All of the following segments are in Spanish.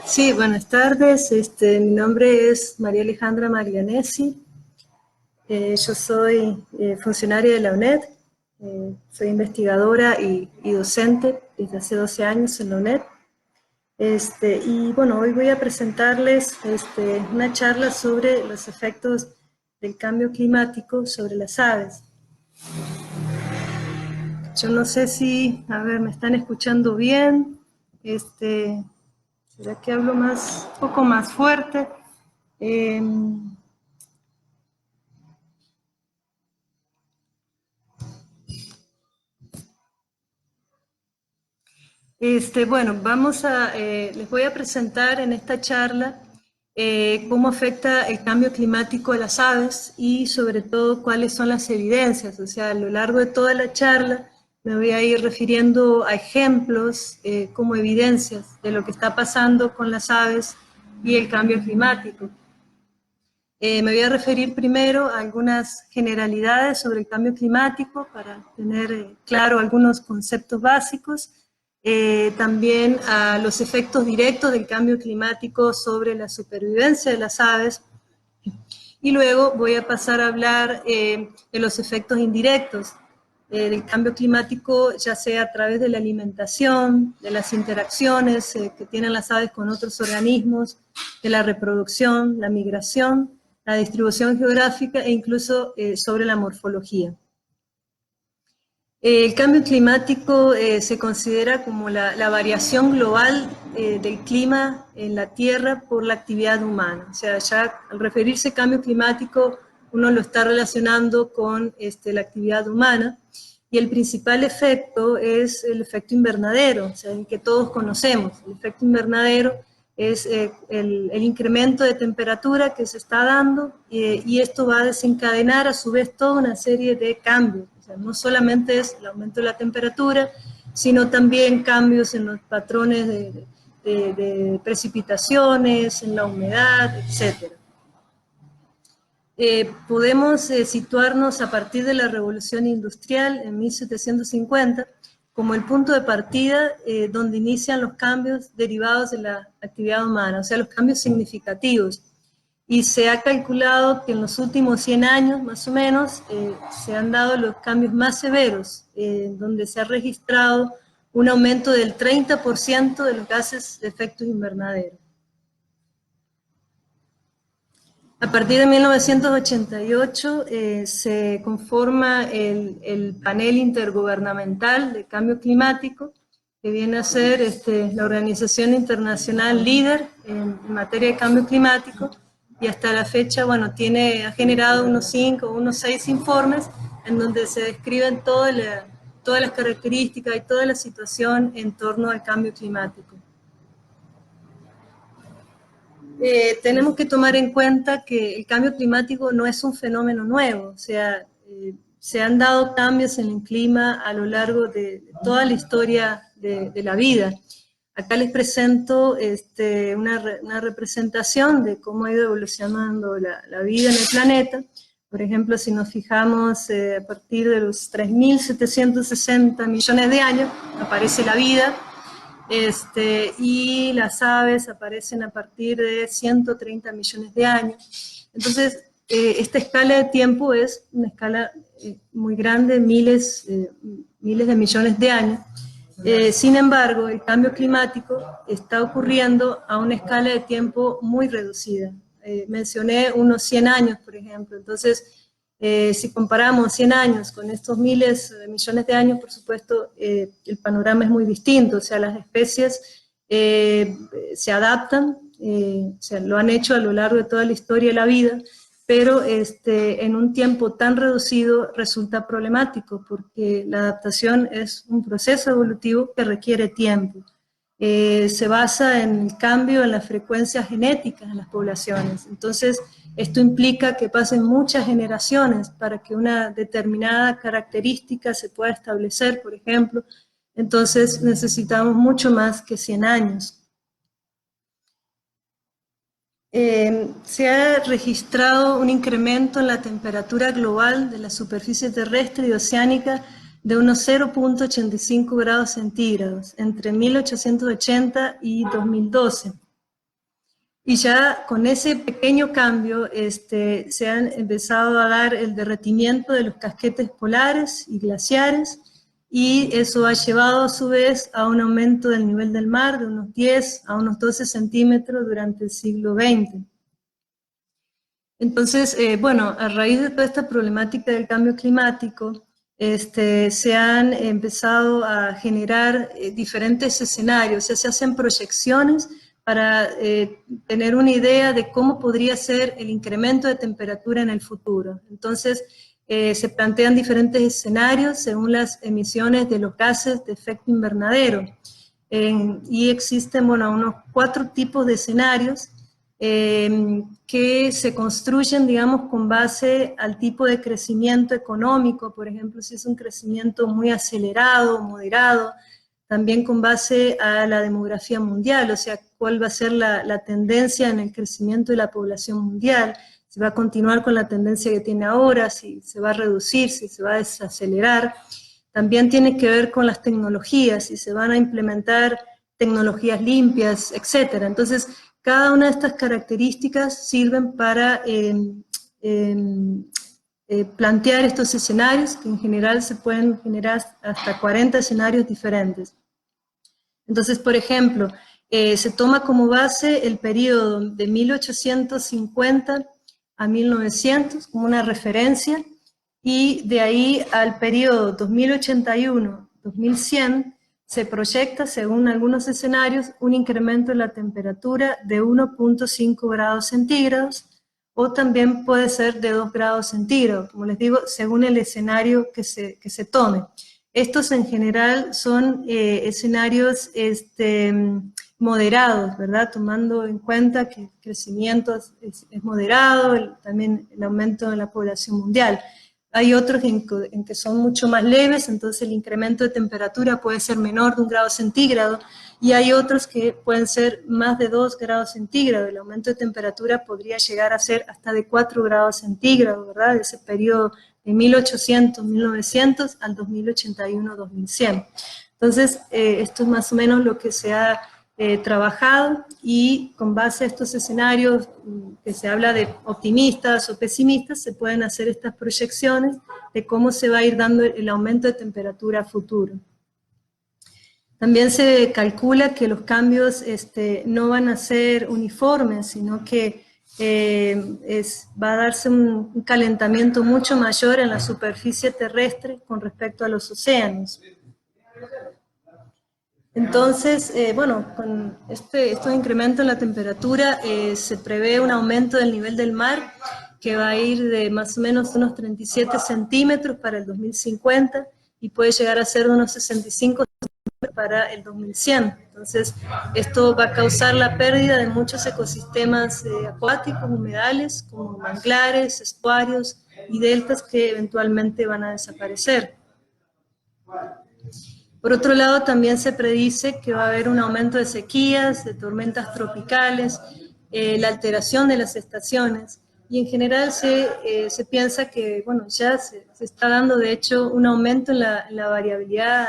Sí, buenas tardes. Mi nombre es María Alejandra Maglianesi. Yo soy funcionaria de la UNED. Soy investigadora y docente desde hace 12 años en la UNED. Y bueno, hoy voy a presentarles una charla sobre los efectos del cambio climático sobre las aves. Yo no sé si, a ver, me están escuchando bien. ¿Será que hablo un poco más fuerte? Eh, bueno, les voy a presentar en esta charla cómo afecta el cambio climático a las aves y sobre todo cuáles son las evidencias. O sea, a lo largo de toda la charla me voy a ir refiriendo a ejemplos como evidencias de lo que está pasando con las aves y el cambio climático. Me voy a referir primero a algunas generalidades sobre el cambio climático para tener claro algunos conceptos básicos, también a los efectos directos del cambio climático sobre la supervivencia de las aves, y luego voy a pasar a hablar de los efectos indirectos del cambio climático, ya sea a través de la alimentación, de las interacciones que tienen las aves con otros organismos, de la reproducción, la migración, la distribución geográfica e incluso sobre la morfología. El cambio climático se considera como la variación global del clima en la Tierra por la actividad humana. O sea, ya al referirse a cambio climático, uno lo está relacionando con la actividad humana, y el principal efecto es el efecto invernadero, o sea, el que todos conocemos. El efecto invernadero es el incremento de temperatura que se está dando, y esto va a desencadenar a su vez toda una serie de cambios. O sea, no solamente es el aumento de la temperatura, sino también cambios en los patrones de precipitaciones, en la humedad, etc. Podemos situarnos a partir de la Revolución Industrial en 1750 como el punto de partida donde inician los cambios derivados de la actividad humana, o sea, los cambios significativos. Y se ha calculado que en los últimos 100 años, más o menos, se han dado los cambios más severos, donde se ha registrado un aumento del 30% de los gases de efecto invernadero. A partir de 1988 se conforma el panel intergubernamental de cambio climático, que viene a ser la organización internacional líder en materia de cambio climático, y hasta la fecha, bueno, ha generado unos 5 o unos 6 informes en donde se describen todas las características y toda la situación en torno al cambio climático. Tenemos que tomar en cuenta que el cambio climático no es un fenómeno nuevo, o sea, se han dado cambios en el clima a lo largo de toda la historia de la vida. Acá les presento una representación de cómo ha ido evolucionando la vida en el planeta. Por ejemplo, si nos fijamos a partir de los 3.760 millones de años, aparece la vida. Y las aves aparecen a partir de 130 millones de años. Entonces, esta escala de tiempo es una escala muy grande, miles de millones de años. Sin embargo, el cambio climático está ocurriendo a una escala de tiempo muy reducida. Mencioné unos 100 años, por ejemplo. Entonces, si comparamos 100 años con estos miles de millones de años, por supuesto, el panorama es muy distinto. O sea, las especies se adaptan, o sea, lo han hecho a lo largo de toda la historia de la vida, pero en un tiempo tan reducido resulta problemático, porque la adaptación es un proceso evolutivo que requiere tiempo. Se basa en el cambio en las frecuencias genéticas en las poblaciones. Entonces, esto implica que pasen muchas generaciones para que una determinada característica se pueda establecer, por ejemplo. Entonces, necesitamos mucho más que 100 años. Se ha registrado un incremento en la temperatura global de la superficie terrestre y oceánica de unos 0,85 grados centígrados entre 1880 y 2012. Y ya con ese pequeño cambio se han empezado a dar el derretimiento de los casquetes polares y glaciares, y eso ha llevado a su vez a un aumento del nivel del mar de unos 10 a unos 12 centímetros durante el siglo XX. Entonces, bueno, a raíz de toda esta problemática del cambio climático, se han empezado a generar diferentes escenarios, o sea, se hacen proyecciones para tener una idea de cómo podría ser el incremento de temperatura en el futuro. Entonces, se plantean diferentes escenarios según las emisiones de los gases de efecto invernadero. Y existen, bueno, unos 4 tipos de escenarios que se construyen, digamos, con base al tipo de crecimiento económico, por ejemplo, si es un crecimiento muy acelerado, moderado, también con base a la demografía mundial, o sea, cuál va a ser la tendencia en el crecimiento de la población mundial, si va a continuar con la tendencia que tiene ahora, si se va a reducir, si se va a desacelerar. También tiene que ver con las tecnologías, si se van a implementar tecnologías limpias, etc. Entonces, cada una de estas características sirven para plantear estos escenarios, que en general se pueden generar hasta 40 escenarios diferentes. Entonces, por ejemplo, se toma como base el periodo de 1850 a 1900 como una referencia, y de ahí al periodo 2081-2100 se proyecta, según algunos escenarios, un incremento en la temperatura de 1.5 grados centígrados, o también puede ser de 2 grados centígrados, como les digo, según el escenario que se tome. Estos en general son escenarios moderados, ¿verdad? Tomando en cuenta que el crecimiento es moderado, también el aumento de la población mundial. Hay otros en que son mucho más leves, entonces el incremento de temperatura puede ser menor de 1 grado centígrado, y hay otros que pueden ser más de 2 grados centígrados. El aumento de temperatura podría llegar a ser hasta de 4 grados centígrados, ¿verdad? Ese periodo de 1800-1900 al 2081-2100. Entonces, esto es más o menos lo que se ha trabajado, y con base a estos escenarios que se habla de optimistas o pesimistas, se pueden hacer estas proyecciones de cómo se va a ir dando el aumento de temperatura a futuro. También se calcula que los cambios no van a ser uniformes, sino que va a darse un calentamiento mucho mayor en la superficie terrestre con respecto a los océanos. Entonces, bueno, con estos incrementos en la temperatura se prevé un aumento del nivel del mar que va a ir de más o menos unos 37 centímetros para el 2050 y puede llegar a ser de unos 65 centímetros para el 2100. Entonces, esto va a causar la pérdida de muchos ecosistemas acuáticos, humedales, como manglares, estuarios y deltas que eventualmente van a desaparecer. Por otro lado, también se predice que va a haber un aumento de sequías, de tormentas tropicales, la alteración de las estaciones, y en general se piensa que, bueno, ya se está dando de hecho un aumento en la variabilidad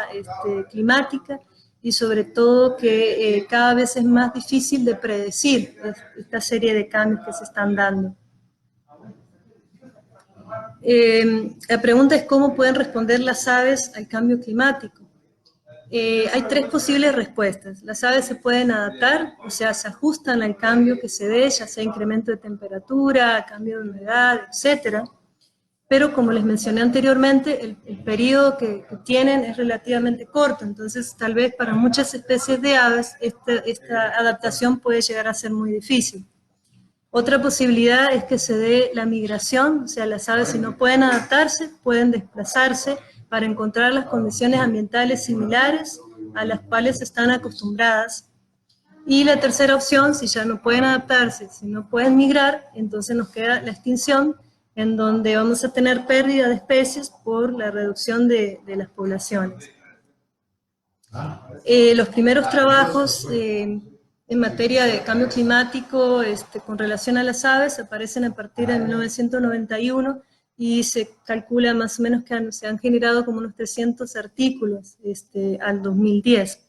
climática, y sobre todo que cada vez es más difícil de predecir esta serie de cambios que se están dando. La pregunta es cómo pueden responder las aves al cambio climático. Hay 3 posibles respuestas. Las aves se pueden adaptar, o sea, se ajustan al cambio que se dé, ya sea incremento de temperatura, cambio de humedad, etc. Pero como les mencioné anteriormente, el periodo que tienen es relativamente corto, entonces tal vez para muchas especies de aves esta adaptación puede llegar a ser muy difícil. Otra posibilidad es que se dé la migración, o sea, las aves si no pueden adaptarse, pueden desplazarse para encontrar las condiciones ambientales similares a las cuales están acostumbradas. Y la tercera opción, si ya no pueden adaptarse, si no pueden migrar, entonces nos queda la extinción, en donde vamos a tener pérdida de especies por la reducción de las poblaciones. Los primeros trabajos en materia de cambio climático con relación a las aves aparecen a partir de 1991, y se calcula más o menos que se han generado como unos 300 artículos al 2010.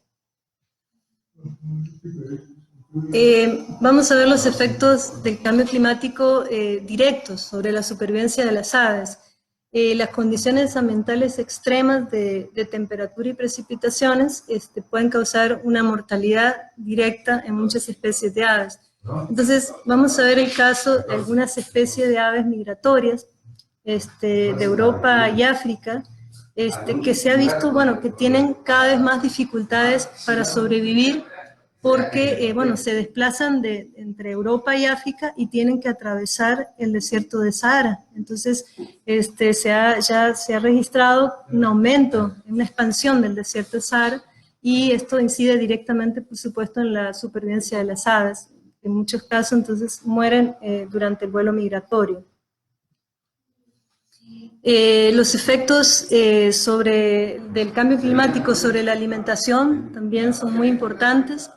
Vamos a ver los efectos del cambio climático directos sobre la supervivencia de las aves. Las condiciones ambientales extremas de temperatura y precipitaciones pueden causar una mortalidad directa en muchas especies de aves. Entonces, vamos a ver el caso de algunas especies de aves migratorias de Europa y África, que se ha visto, bueno, que tienen cada vez más dificultades para sobrevivir porque, bueno, se desplazan entre Europa y África y tienen que atravesar el desierto de Sahara. Entonces, ya se ha registrado un aumento, una expansión del desierto de Sahara, y esto incide directamente, por supuesto, en la supervivencia de las aves. En muchos casos, entonces, mueren durante el vuelo migratorio. Los efectos del cambio climático sobre la alimentación también son muy importantes.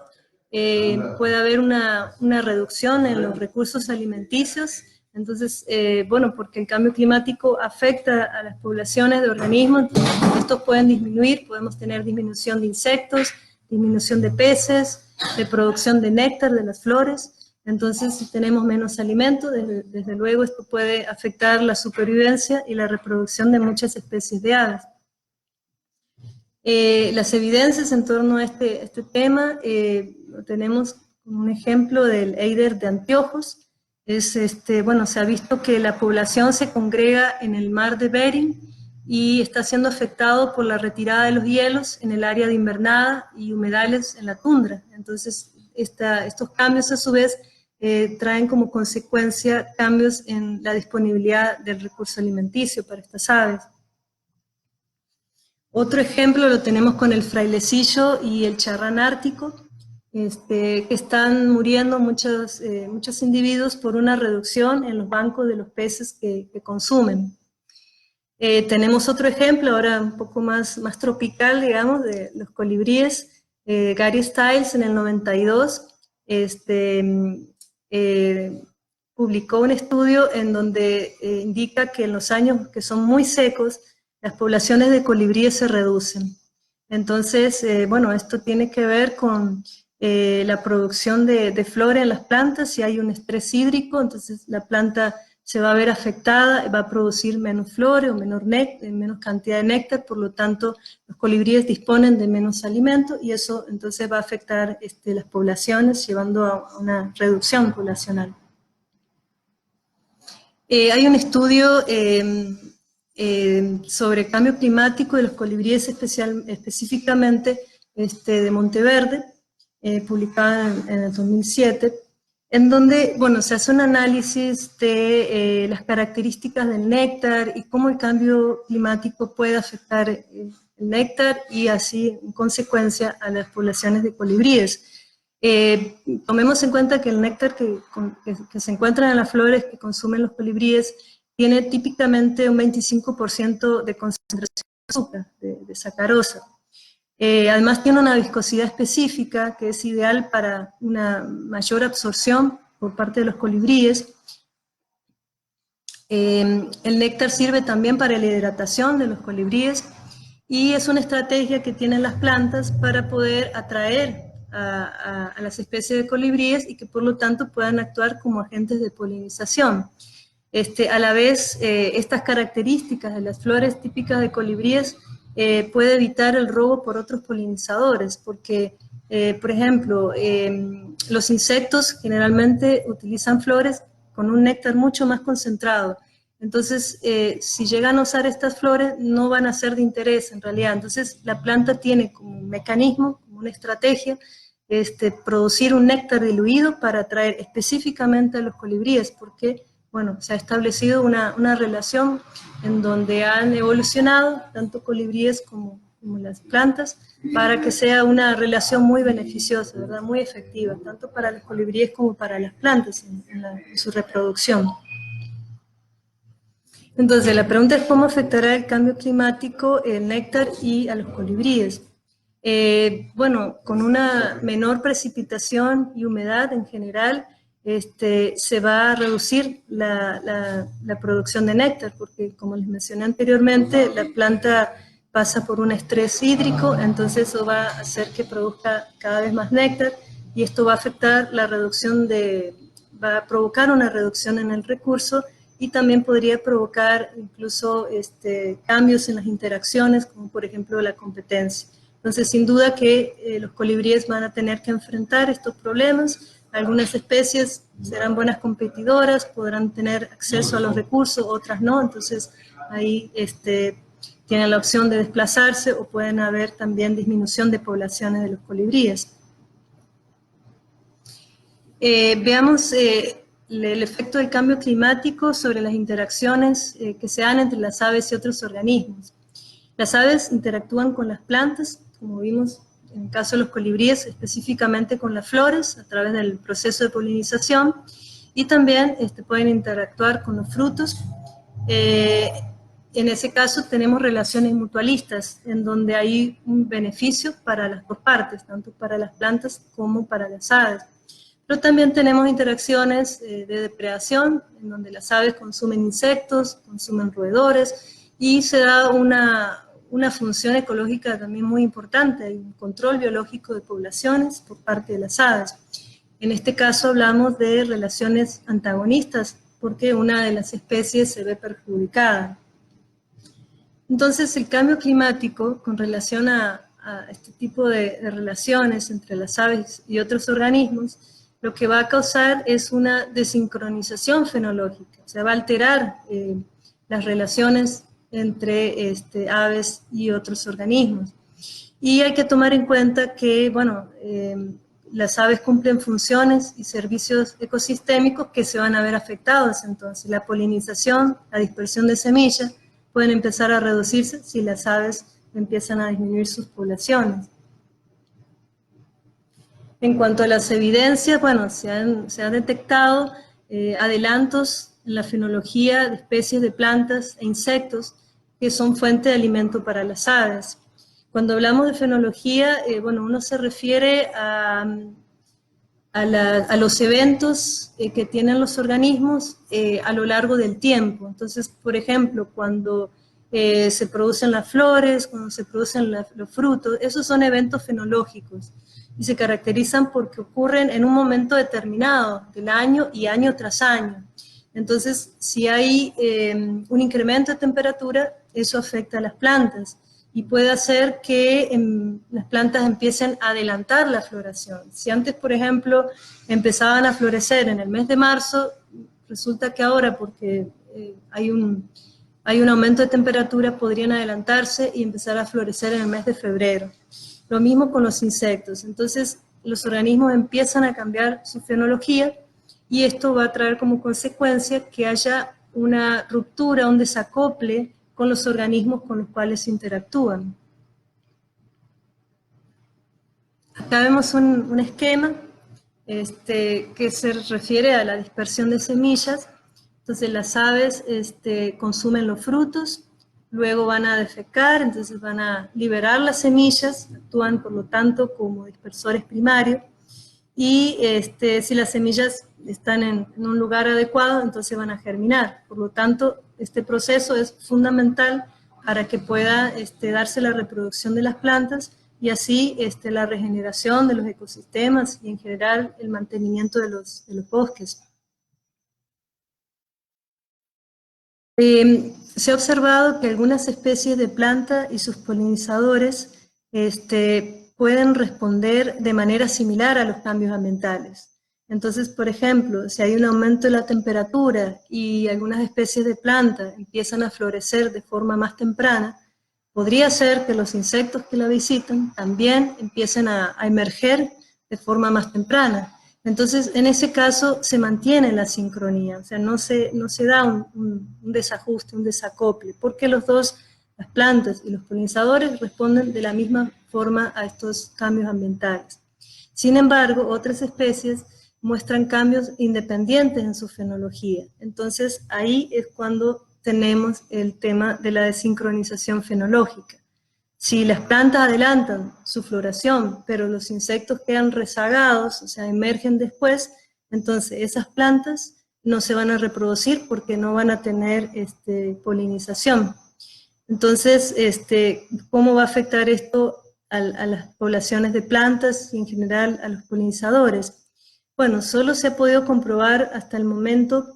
Puede haber una reducción en los recursos alimenticios, entonces, bueno, porque el cambio climático afecta a las poblaciones de organismos, entonces estos pueden disminuir, podemos tener disminución de insectos, disminución de peces, de producción de néctar de las flores. Entonces, si tenemos menos alimento, desde luego esto puede afectar la supervivencia y la reproducción de muchas especies de aves. Las evidencias en torno a este tema, tenemos un ejemplo del eider de anteojos. Bueno, se ha visto que la población se congrega en el mar de Bering y está siendo afectado por la retirada de los hielos en el área de invernada y humedales en la tundra. Entonces, estos cambios a su vez traen como consecuencia cambios en la disponibilidad del recurso alimenticio para estas aves. Otro ejemplo lo tenemos con el frailecillo y el charrán ártico, que están muriendo muchos individuos por una reducción en los bancos de los peces que consumen. Tenemos otro ejemplo, ahora un poco más tropical, digamos, de los colibríes. Gary Stiles en el 92 publicó un estudio en donde indica que en los años que son muy secos, las poblaciones de colibríes se reducen. Entonces, bueno, esto tiene que ver con la producción de flora en las plantas. Si hay un estrés hídrico, entonces la planta se va a ver afectada, va a producir menos flora o menos cantidad de néctar, por lo tanto los colibríes disponen de menos alimento y eso entonces va a afectar las poblaciones, llevando a una reducción poblacional. Hay un estudio sobre cambio climático de los colibríes específicamente de Monteverde, publicado en el 2007, en donde, bueno, se hace un análisis de las características del néctar y cómo el cambio climático puede afectar el néctar y así, en consecuencia, a las poblaciones de colibríes. Tomemos en cuenta que el néctar que se encuentra en las flores que consumen los colibríes tiene típicamente un 25% de concentración de azúcar, de sacarosa. Además tiene una viscosidad específica que es ideal para una mayor absorción por parte de los colibríes. El néctar sirve también para la hidratación de los colibríes y es una estrategia que tienen las plantas para poder atraer a las especies de colibríes y que por lo tanto puedan actuar como agentes de polinización. A la vez, estas características de las flores típicas de colibríes puede evitar el robo por otros polinizadores, porque, por ejemplo, los insectos generalmente utilizan flores con un néctar mucho más concentrado. Entonces, si llegan a usar estas flores, no van a ser de interés en realidad. Entonces, la planta tiene como un mecanismo, como una estrategia, producir un néctar diluido para atraer específicamente a los colibríes, porque, bueno, se ha establecido una relación en donde han evolucionado tanto colibríes como las plantas para que sea una relación muy beneficiosa, ¿verdad? Muy efectiva, tanto para los colibríes como para las plantas en su reproducción. Entonces, la pregunta es cómo afectará el cambio climático el néctar y a los colibríes. Bueno, con una menor precipitación y humedad en general, se va a reducir la producción de néctar, porque como les mencioné anteriormente, la planta pasa por un estrés hídrico, entonces eso va a hacer que produzca cada vez más néctar, y esto va a afectar la reducción va a provocar una reducción en el recurso y también podría provocar incluso cambios en las interacciones, como por ejemplo la competencia. Entonces, sin duda que los colibríes van a tener que enfrentar estos problemas. Algunas especies serán buenas competidoras, podrán tener acceso a los recursos, otras no, entonces ahí tienen la opción de desplazarse o pueden haber también disminución de poblaciones de los colibríes. Veamos el efecto del cambio climático sobre las interacciones que se dan entre las aves y otros organismos. Las aves interactúan con las plantas, como vimos en el caso de los colibríes, específicamente con las flores, a través del proceso de polinización, y también pueden interactuar con los frutos. En ese caso tenemos relaciones mutualistas, en donde hay un beneficio para las dos partes, tanto para las plantas como para las aves. Pero también tenemos interacciones de depredación, en donde las aves consumen insectos, consumen roedores, y se da una función ecológica también muy importante, hay un control biológico de poblaciones por parte de las aves. En este caso hablamos de relaciones antagonistas, porque una de las especies se ve perjudicada. Entonces, el cambio climático con relación a este tipo de relaciones entre las aves y otros organismos, lo que va a causar es una desincronización fenológica, o sea, va a alterar las relaciones entre aves y otros organismos. Y hay que tomar en cuenta que, bueno, las aves cumplen funciones y servicios ecosistémicos que se van a ver afectados. Entonces, la polinización, la dispersión de semillas, pueden empezar a reducirse si las aves empiezan a disminuir sus poblaciones. En cuanto a las evidencias, bueno, se han detectado adelantos en la fenología de especies de plantas e insectos que son fuente de alimento para las aves. Cuando hablamos de fenología, bueno, uno se refiere a los eventos que tienen los organismos a lo largo del tiempo. Entonces, por ejemplo, cuando se producen las flores, cuando se producen los frutos, esos son eventos fenológicos y se caracterizan porque ocurren en un momento determinado del año y año tras año. Entonces, si hay un incremento de temperatura, eso afecta a las plantas y puede hacer que las plantas empiecen a adelantar la floración. Si antes, por ejemplo, empezaban a florecer en el mes de marzo, resulta que ahora, porque hay un aumento de temperatura, podrían adelantarse y empezar a florecer en el mes de febrero. Lo mismo con los insectos. Entonces, los organismos empiezan a cambiar su fenología y esto va a traer como consecuencia que haya una ruptura, un desacople con los organismos con los cuales interactúan. Acá vemos un esquema que se refiere a la dispersión de semillas. Entonces las aves consumen los frutos, luego van a defecar, entonces van a liberar las semillas, actúan por lo tanto como dispersores primarios, y si las semillas están en un lugar adecuado, entonces van a germinar. Por lo tanto, este proceso es fundamental para que pueda darse la reproducción de las plantas y así la regeneración de los ecosistemas y en general el mantenimiento de los bosques. Se ha observado que algunas especies de planta y sus polinizadores pueden responder de manera similar a los cambios ambientales. Entonces, por ejemplo, si hay un aumento de la temperatura y algunas especies de planta empiezan a florecer de forma más temprana, podría ser que los insectos que la visitan también empiecen a emerger de forma más temprana. Entonces, en ese caso se mantiene la sincronía, o sea, no se da un desajuste, un desacople, porque las plantas y los polinizadores responden de la misma forma a estos cambios ambientales. Sin embargo, otras especies muestran cambios independientes en su fenología. Entonces, ahí es cuando tenemos el tema de la desincronización fenológica. Si las plantas adelantan su floración, pero los insectos quedan rezagados, o sea, emergen después, entonces esas plantas no se van a reproducir porque no van a tener polinización. Entonces, ¿cómo va a afectar esto a las poblaciones de plantas y en general a los polinizadores. Bueno, solo se ha podido comprobar hasta el momento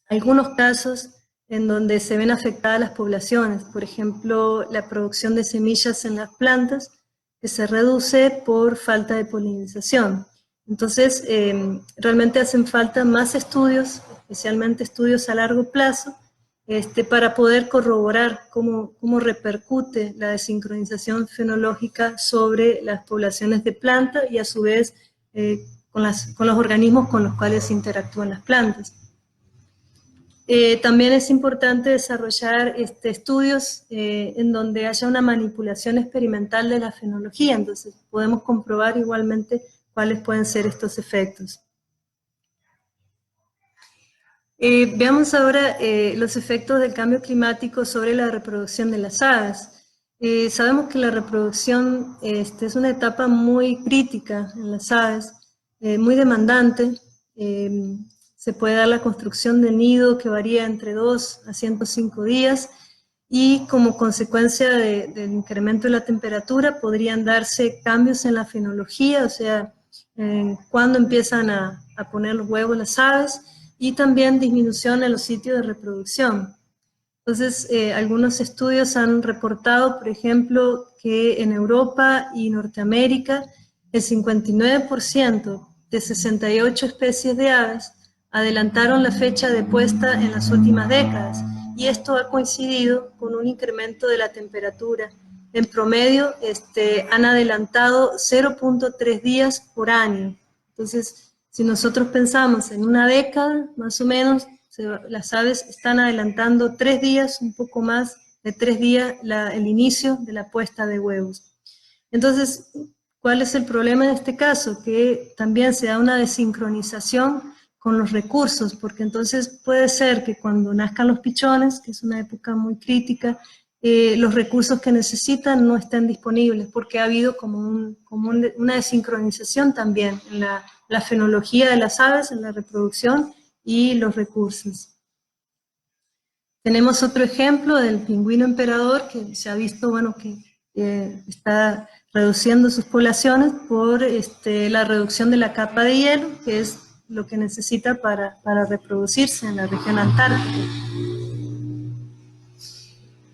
algunos casos en donde se ven afectadas las poblaciones, por ejemplo, la producción de semillas en las plantas, que se reduce por falta de polinización. Entonces, realmente hacen falta más estudios, especialmente estudios a largo plazo, para poder corroborar cómo repercute la desincronización fenológica sobre las poblaciones de planta y a su vez con los organismos con los cuales interactúan las plantas. También es importante desarrollar estudios en donde haya una manipulación experimental de la fenología, entonces podemos comprobar igualmente cuáles pueden ser estos efectos. Veamos ahora los efectos del cambio climático sobre la reproducción de las aves. Sabemos que la reproducción es una etapa muy crítica en las aves, muy demandante. Se puede dar la construcción de nido que varía entre 2 a 105 días y como consecuencia del incremento de la temperatura podrían darse cambios en la fenología, o sea, cuando empiezan a poner los huevos las aves, y también disminución en los sitios de reproducción. Entonces, algunos estudios han reportado, por ejemplo, que en Europa y Norteamérica el 59% de 68 especies de aves adelantaron la fecha de puesta en las últimas décadas, y esto ha coincidido con un incremento de la temperatura. En promedio, han adelantado 0.3 días por año. Entonces, si nosotros pensamos en una década, más o menos, las aves están adelantando 3 días, un poco más de 3 días, el inicio de la puesta de huevos. Entonces, ¿cuál es el problema en este caso? Que también se da una desincronización con los recursos, porque entonces puede ser que cuando nazcan los pichones, que es una época muy crítica, los recursos que necesitan no estén disponibles, porque ha habido como una desincronización también en la fenología de las aves, en la reproducción y los recursos. Tenemos otro ejemplo del pingüino emperador, que se ha visto, bueno, que está reduciendo sus poblaciones por la reducción de la capa de hielo, que es lo que necesita para reproducirse en la región antártica.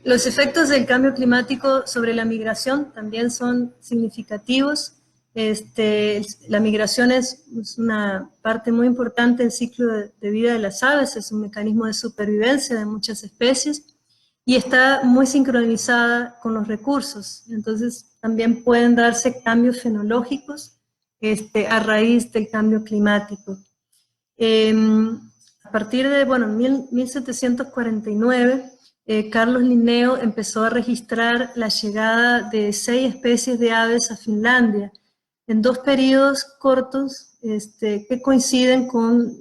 Los efectos del cambio climático sobre la migración también son significativos. La migración es una parte muy importante del ciclo de vida de las aves, es un mecanismo de supervivencia de muchas especies y está muy sincronizada con los recursos. Entonces también pueden darse cambios fenológicos a raíz del cambio climático. A partir de 1749, Carlos Linneo empezó a registrar la llegada de 6 especies de aves a Finlandia en 2 periodos cortos que coinciden con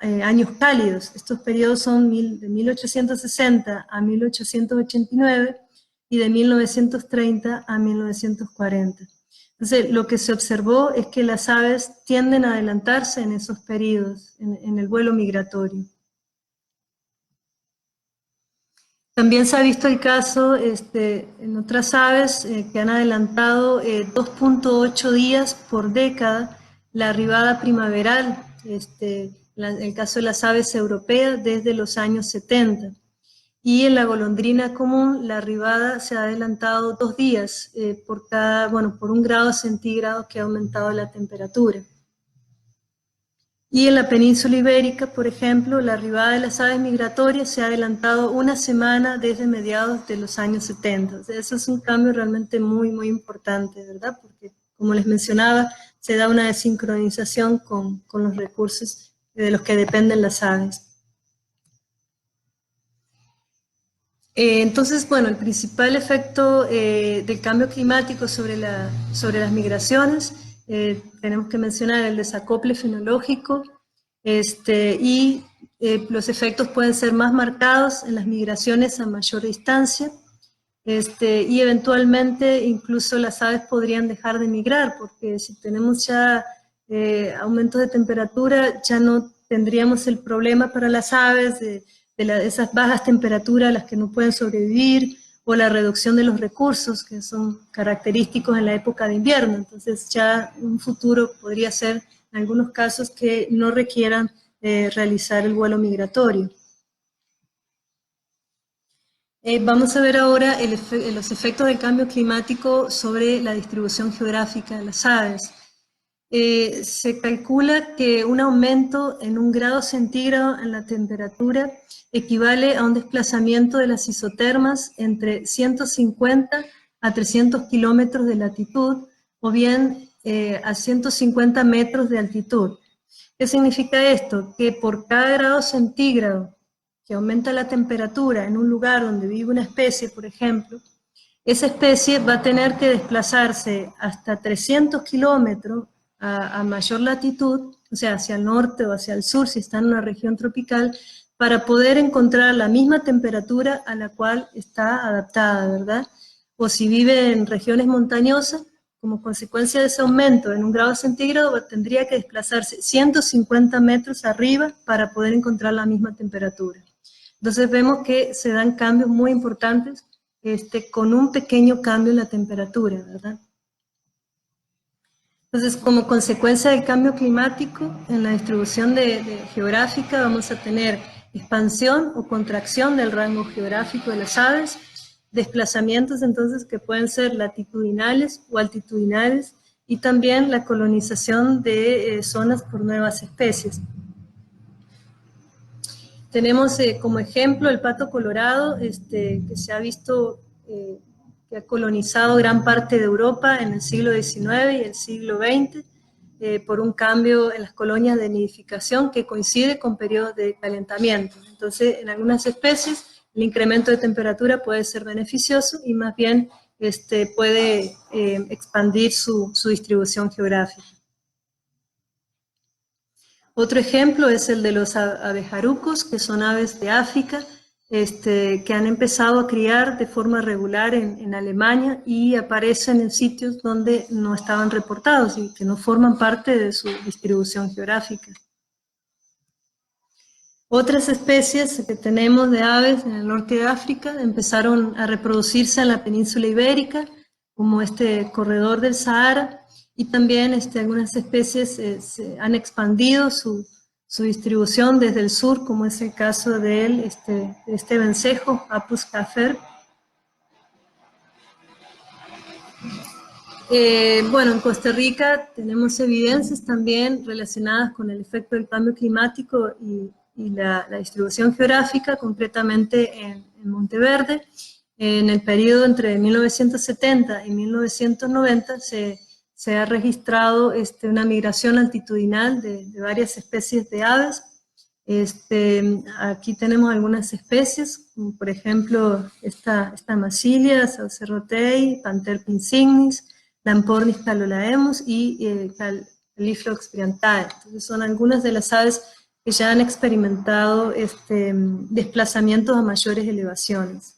años cálidos. Estos periodos son de 1860 a 1889 y de 1930 a 1940. Entonces, lo que se observó es que las aves tienden a adelantarse en esos periodos, en el vuelo migratorio. También se ha visto el caso en otras aves que han adelantado 2.8 días por década la arribada primaveral, el caso de las aves europeas desde los años 70. Y en la golondrina común la arribada se ha adelantado 2 días por 1 grado centígrado que ha aumentado la temperatura. Y en la península ibérica, por ejemplo, la arribada de las aves migratorias se ha adelantado 1 semana desde mediados de los años 70. O sea, eso es un cambio realmente muy, muy importante, ¿verdad? Porque, como les mencionaba, se da una desincronización con los recursos de los que dependen las aves. Entonces, bueno, el principal efecto del cambio climático sobre las migraciones, tenemos que mencionar el desacople fenológico, y los efectos pueden ser más marcados en las migraciones a mayor distancia, y eventualmente incluso las aves podrían dejar de migrar, porque si tenemos ya aumentos de temperatura, ya no tendríamos el problema para las aves de esas bajas temperaturas a las que no pueden sobrevivir, o la reducción de los recursos, que son característicos en la época de invierno. Entonces ya en un futuro podría ser en algunos casos que no requieran realizar el vuelo migratorio. Vamos a ver ahora los efectos del cambio climático sobre la distribución geográfica de las aves. Se calcula que un aumento en 1 grado centígrado en la temperatura equivale a un desplazamiento de las isotermas entre 150 a 300 kilómetros de latitud o bien a 150 metros de altitud. ¿Qué significa esto? Que por cada grado centígrado que aumenta la temperatura en un lugar donde vive una especie, por ejemplo, esa especie va a tener que desplazarse hasta 300 kilómetros a mayor latitud, o sea, hacia el norte o hacia el sur, si está en una región tropical, para poder encontrar la misma temperatura a la cual está adaptada, ¿verdad? O si vive en regiones montañosas, como consecuencia de ese aumento en 1 grado centígrado, tendría que desplazarse 150 metros arriba para poder encontrar la misma temperatura. Entonces vemos que se dan cambios muy importantes con un pequeño cambio en la temperatura, ¿verdad? Entonces, como consecuencia del cambio climático, en la distribución geográfica vamos a tener expansión o contracción del rango geográfico de las aves, desplazamientos entonces que pueden ser latitudinales o altitudinales, y también la colonización de zonas por nuevas especies. Tenemos como ejemplo el pato colorado, que se ha visto que ha colonizado gran parte de Europa en el siglo XIX y el siglo XX por un cambio en las colonias de nidificación que coincide con periodos de calentamiento. Entonces, en algunas especies el incremento de temperatura puede ser beneficioso y más bien puede expandir su distribución geográfica. Otro ejemplo es el de los abejarucos, que son aves de África, que han empezado a criar de forma regular en Alemania y aparecen en sitios donde no estaban reportados y que no forman parte de su distribución geográfica. Otras especies que tenemos de aves en el norte de África empezaron a reproducirse en la península ibérica, como este corredor del Sahara, y también algunas especies se han expandido su distribución desde el sur, como es el caso de este vencejo, Apus cafer. Bueno, en Costa Rica tenemos evidencias también relacionadas con el efecto del cambio climático y la distribución geográfica, concretamente en Monteverde. En el periodo entre 1970 y 1990 se ha registrado una migración altitudinal de varias especies de aves. Aquí tenemos algunas especies, como por ejemplo esta Massilia, Saucerrotei, Panther insignis, Lampornis calolaemus y Califlox briantae. Entonces son algunas de las aves que ya han experimentado desplazamientos a mayores elevaciones.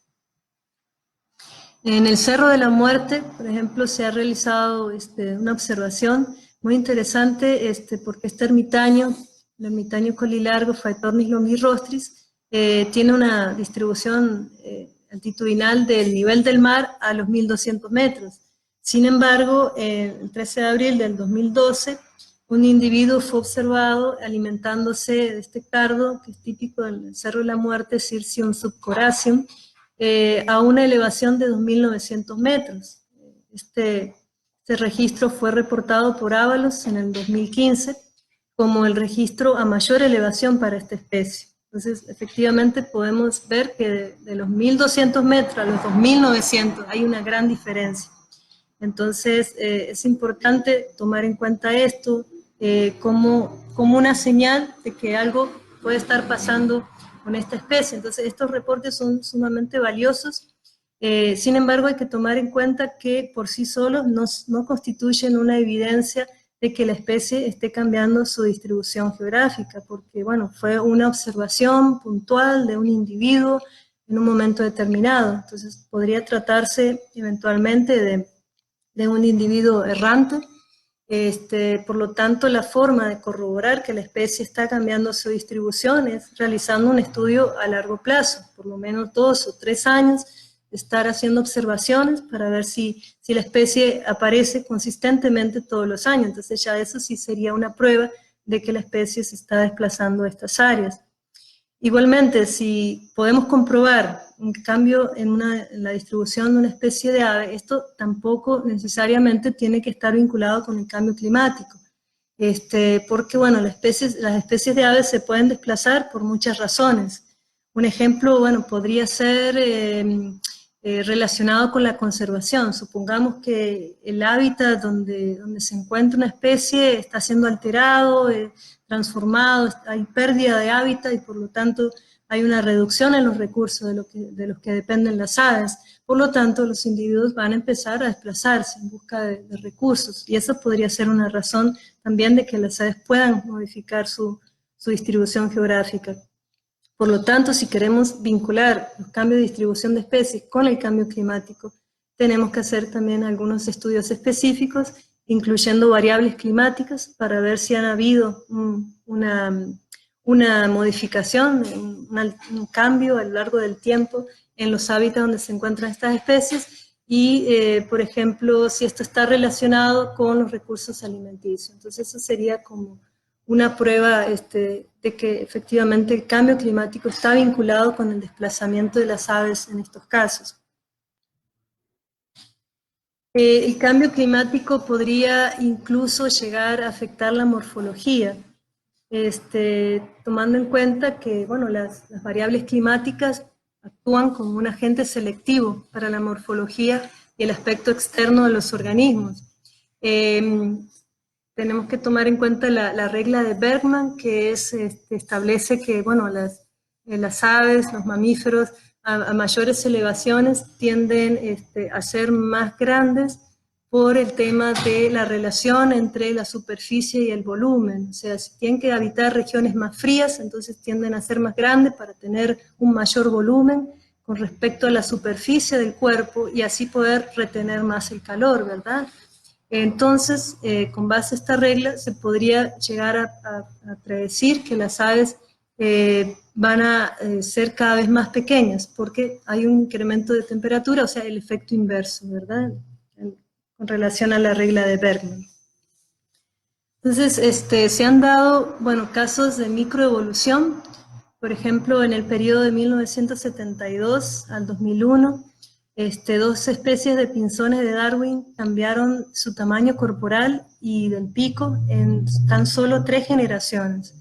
En el Cerro de la Muerte, por ejemplo, se ha realizado una observación muy interesante porque este ermitaño, el ermitaño colilargo Phaetornis longirostris, tiene una distribución altitudinal del nivel del mar a los 1200 metros. Sin embargo, el 13 de abril del 2012, un individuo fue observado alimentándose de este cardo, que es típico del Cerro de la Muerte, Cirsium subcoracium, a una elevación de 2.900 metros. Este registro fue reportado por Ábalos en el 2015 como el registro a mayor elevación para esta especie. Entonces, efectivamente podemos ver que de los 1.200 metros a los 2.900 hay una gran diferencia. Entonces, es importante tomar en cuenta esto como una señal de que algo puede estar pasando con esta especie. Entonces, estos reportes son sumamente valiosos. Sin embargo, hay que tomar en cuenta que por sí solos no constituyen una evidencia de que la especie esté cambiando su distribución geográfica, porque, bueno, fue una observación puntual de un individuo en un momento determinado. Entonces, podría tratarse eventualmente de un individuo errante. Por lo tanto, la forma de corroborar que la especie está cambiando su distribución es realizando un estudio a largo plazo, por lo menos 2 o 3 años, estar haciendo observaciones para ver si la especie aparece consistentemente todos los años. Entonces ya eso sí sería una prueba de que la especie se está desplazando a estas áreas. Igualmente, si podemos comprobar un cambio en la distribución de una especie de ave, esto tampoco necesariamente tiene que estar vinculado con el cambio climático. Porque bueno, las especies de aves se pueden desplazar por muchas razones. Un ejemplo, bueno, podría ser relacionado con la conservación. Supongamos que el hábitat donde se encuentra una especie está siendo alterado, transformado, hay pérdida de hábitat y por lo tanto hay una reducción en los recursos de los que dependen las aves. Por lo tanto, los individuos van a empezar a desplazarse en busca de recursos y eso podría ser una razón también de que las aves puedan modificar su distribución geográfica. Por lo tanto, si queremos vincular los cambios de distribución de especies con el cambio climático, tenemos que hacer también algunos estudios específicos, incluyendo variables climáticas, para ver si han habido una modificación, un cambio a lo largo del tiempo en los hábitats donde se encuentran estas especies y, por ejemplo, si esto está relacionado con los recursos alimenticios. Entonces, eso sería como una prueba de que efectivamente el cambio climático está vinculado con el desplazamiento de las aves en estos casos. El cambio climático podría incluso llegar a afectar la morfología, tomando en cuenta que bueno, las variables climáticas actúan como un agente selectivo para la morfología y el aspecto externo de los organismos. Tenemos que tomar en cuenta la regla de Bergman, que establece que bueno, las aves, los mamíferos, a mayores elevaciones tienden a ser más grandes por el tema de la relación entre la superficie y el volumen. O sea, si tienen que habitar regiones más frías, entonces tienden a ser más grandes para tener un mayor volumen con respecto a la superficie del cuerpo y así poder retener más el calor, ¿verdad? Entonces, con base a esta regla, se podría llegar a predecir que las aves van a ser cada vez más pequeñas, porque hay un incremento de temperatura, o sea, el efecto inverso, ¿verdad? Con relación a la regla de Bergman. Entonces, se han dado, bueno, casos de microevolución, por ejemplo, en el periodo de 1972 al 2001, dos especies de pinzones de Darwin cambiaron su tamaño corporal y del pico en tan solo 3 generaciones.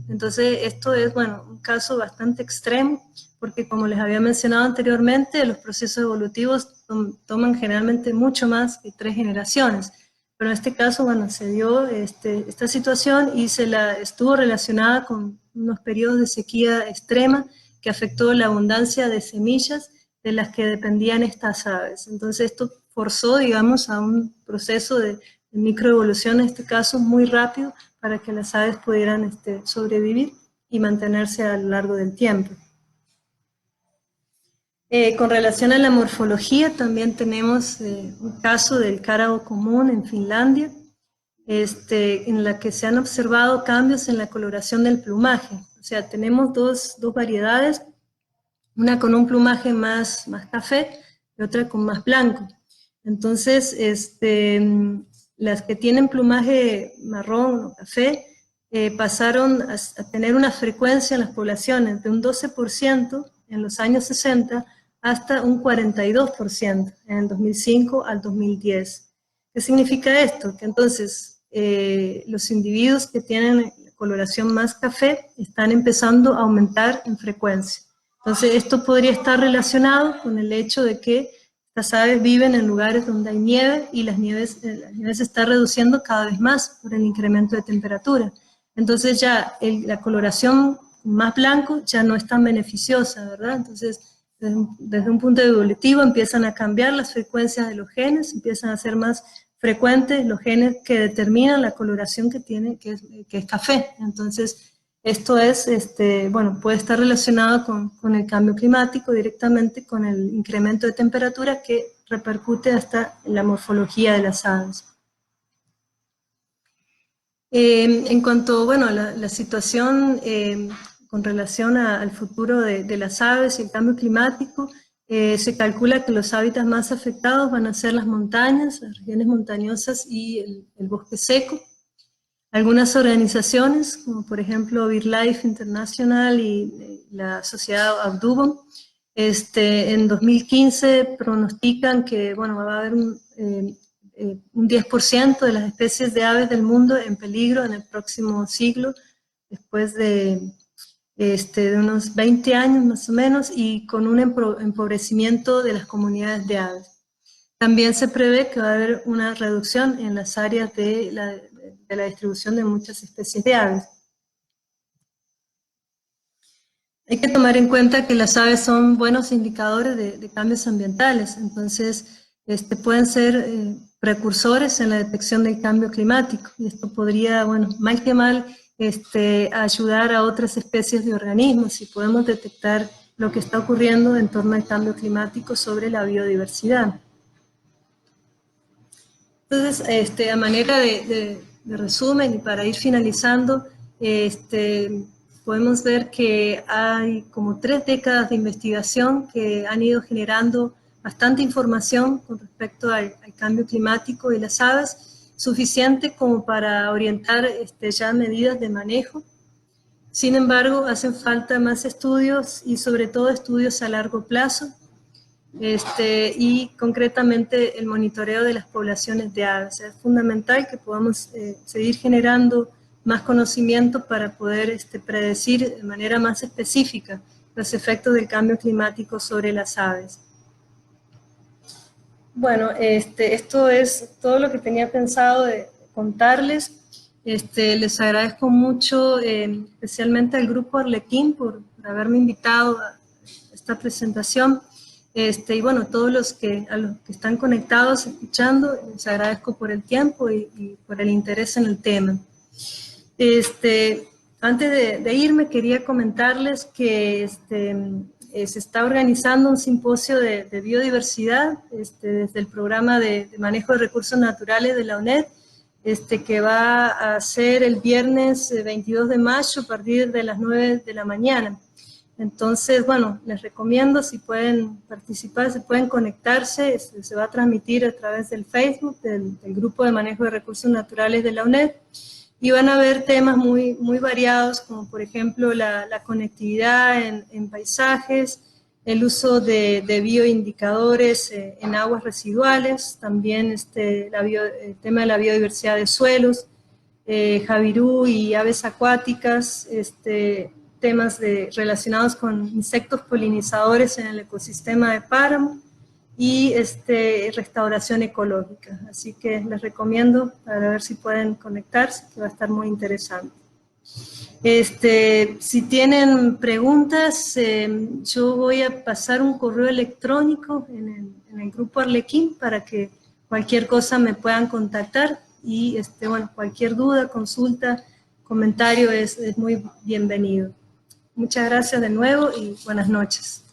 Entonces, esto es, bueno, un caso bastante extremo, porque como les había mencionado anteriormente, los procesos evolutivos toman generalmente mucho más que 3 generaciones. Pero en este caso, bueno, se dio esta situación y estuvo relacionada con unos periodos de sequía extrema que afectó la abundancia de semillas de las que dependían estas aves. Entonces esto forzó, digamos, a un proceso de microevolución, en este caso muy rápido, para que las aves pudieran sobrevivir y mantenerse a lo largo del tiempo. Con relación a la morfología, también tenemos un caso del cárabo común en Finlandia, en la que se han observado cambios en la coloración del plumaje. O sea, tenemos dos variedades, una con un plumaje más café y otra con más blanco. Entonces, las que tienen plumaje marrón o café pasaron a tener una frecuencia en las poblaciones de un 12% en los años 60 hasta un 42% en el 2005 al 2010. ¿Qué significa esto? Que entonces los individuos que tienen coloración más café están empezando a aumentar en frecuencia. Entonces esto podría estar relacionado con el hecho de que las aves viven en lugares donde hay nieve y la nieve se está reduciendo cada vez más por el incremento de temperatura. Entonces ya la coloración más blanco ya no es tan beneficiosa, ¿verdad? Entonces desde un punto evolutivo empiezan a cambiar las frecuencias de los genes, empiezan a ser más frecuentes los genes que determinan la coloración que tiene, que es café. Entonces esto es, bueno, puede estar relacionado con el cambio climático directamente, con el incremento de temperatura que repercute hasta en la morfología de las aves. En cuanto, bueno, a la situación con relación al futuro de las aves y el cambio climático, Se calcula que los hábitats más afectados van a ser las montañas, las regiones montañosas y el bosque seco. Algunas organizaciones, como por ejemplo BirdLife International y la sociedad Audubon, en 2015 pronostican que bueno, va a haber un 10% de las especies de aves del mundo en peligro en el próximo siglo, después de unos 20 años más o menos, y con un empobrecimiento de las comunidades de aves. También se prevé que va a haber una reducción en las áreas de la distribución de muchas especies de aves. Hay que tomar en cuenta que las aves son buenos indicadores de cambios ambientales, entonces pueden ser precursores en la detección del cambio climático, y esto podría, bueno, mal que mal, ayudar a otras especies de organismos si podemos detectar lo que está ocurriendo en torno al cambio climático sobre la biodiversidad. Entonces, a manera de resumen y para ir finalizando, podemos ver que hay como 3 décadas de investigación que han ido generando bastante información con respecto al cambio climático y las aves, suficiente como para orientar ya medidas de manejo. Sin embargo, hacen falta más estudios y sobre todo estudios a largo plazo, y concretamente el monitoreo de las poblaciones de aves. Es fundamental que podamos seguir generando más conocimiento para poder predecir de manera más específica los efectos del cambio climático sobre las aves. Bueno, esto es todo lo que tenía pensado de contarles. Les agradezco mucho, especialmente al Grupo Arlequín por haberme invitado a esta presentación. Y bueno, todos a los que están conectados, escuchando, les agradezco por el tiempo y por el interés en el tema. Antes de irme, quería comentarles que se está organizando un simposio de biodiversidad desde el programa de manejo de recursos naturales de la UNED, que va a ser el viernes 22 de mayo a partir de las 9 de la mañana. Entonces, bueno, les recomiendo, si pueden participar, si pueden conectarse, se va a transmitir a través del Facebook, del Grupo de Manejo de Recursos Naturales de la UNED, y van a ver temas muy variados, como por ejemplo la conectividad en paisajes, el uso de bioindicadores en aguas residuales, también el tema de la biodiversidad de suelos, javirú y aves acuáticas, temas relacionados con insectos polinizadores en el ecosistema de páramo y restauración ecológica. Así que les recomiendo para ver si pueden conectarse, que va a estar muy interesante. Si tienen preguntas, yo voy a pasar un correo electrónico en el Grupo Arlequín para que cualquier cosa me puedan contactar y bueno, cualquier duda, consulta, comentario es muy bienvenido. Muchas gracias de nuevo y buenas noches.